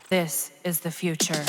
This is the future.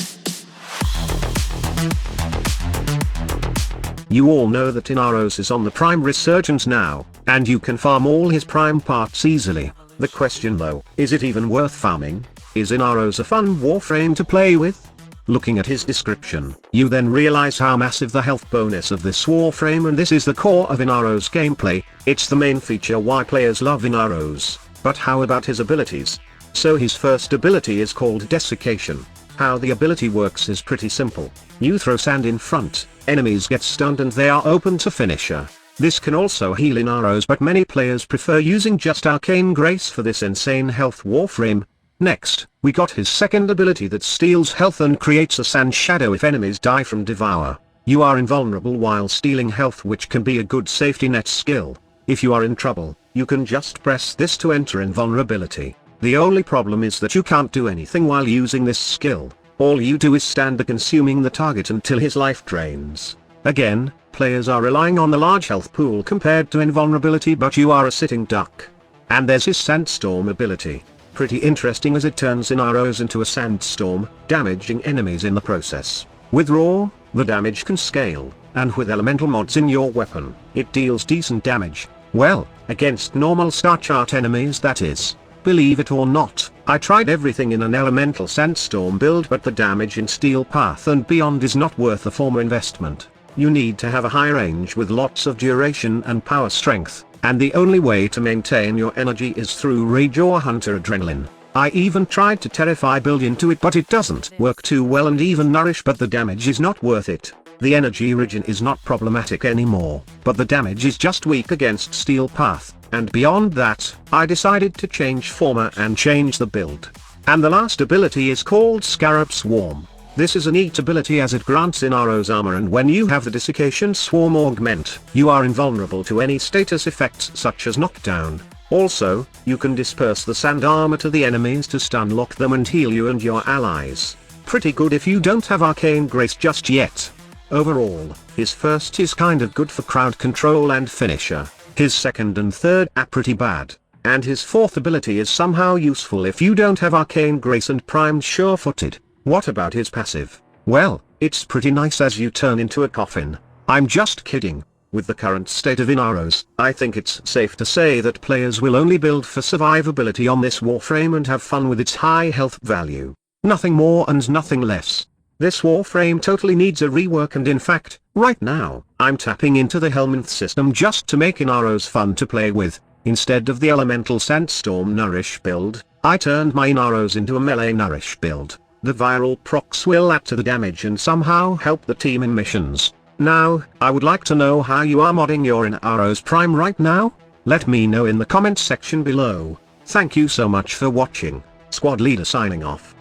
You all know that Inaros is on the Prime resurgence now, and you can farm all his Prime parts easily. The question though, is it even worth farming? Is Inaros a fun Warframe to play with? Looking at his description, you then realize how massive the health bonus of this Warframe, and this is the core of Inaros gameplay. It's the main feature why players love Inaros. But how about his abilities? So his first ability is called Desiccation. How the ability works is pretty simple. You throw sand in front, enemies get stunned and they are open to finisher. This can also heal Inaros, but many players prefer using just Arcane Grace for this insane health Warframe. Next, we got his second ability that steals health and creates a sand shadow if enemies die from Devour. You are invulnerable while stealing health, which can be a good safety net skill. If you are in trouble, you can just press this to enter invulnerability. The only problem is that you can't do anything while using this skill. All you do is stand there consuming the target until his life drains. Again, players are relying on the large health pool compared to invulnerability, but you are a sitting duck. And there's his Sandstorm ability. Pretty interesting as it turns Inaros into a sandstorm, damaging enemies in the process. With Raw, the damage can scale, and with elemental mods in your weapon, it deals decent damage. Well, against normal star chart enemies, that is. Believe it or not, I tried everything in an elemental sandstorm build, but the damage in Steel Path and beyond is not worth the former investment. You need to have a high range with lots of duration and power strength, and the only way to maintain your energy is through Rage or Hunter Adrenaline. I even tried to Terrify build into it, but it doesn't work too well, and even Nourish, but the damage is not worth it. The energy regen is not problematic anymore, but the damage is just weak against Steel Path, and beyond that, I decided to change former and change the build. And the last ability is called Scarab Swarm. This is a neat ability as it grants Inaros armor, and when you have the Desiccation Swarm augment, you are invulnerable to any status effects such as knockdown. Also, you can disperse the sand armor to the enemies to stun lock them and heal you and your allies. Pretty good if you don't have Arcane Grace just yet. Overall, his first is kind of good for crowd control and finisher. His second and third are pretty bad, and his fourth ability is somehow useful if you don't have Arcane Grace and Primed Sure-Footed. What about his passive? Well, it's pretty nice as you turn into a coffin. I'm just kidding. With the current state of Inaros, I think it's safe to say that players will only build for survivability on this Warframe and have fun with its high health value. Nothing more and nothing less. This Warframe totally needs a rework, and in fact, right now, I'm tapping into the Helminth system just to make Inaros fun to play with. Instead of the Elemental Sandstorm Nourish build, I turned my Inaros into a melee Nourish build. The viral procs will add to the damage and somehow help the team in missions. Now, I would like to know how you are modding your Inaros Prime right now? Let me know in the comments section below. Thank you so much for watching. Squad Leader signing off.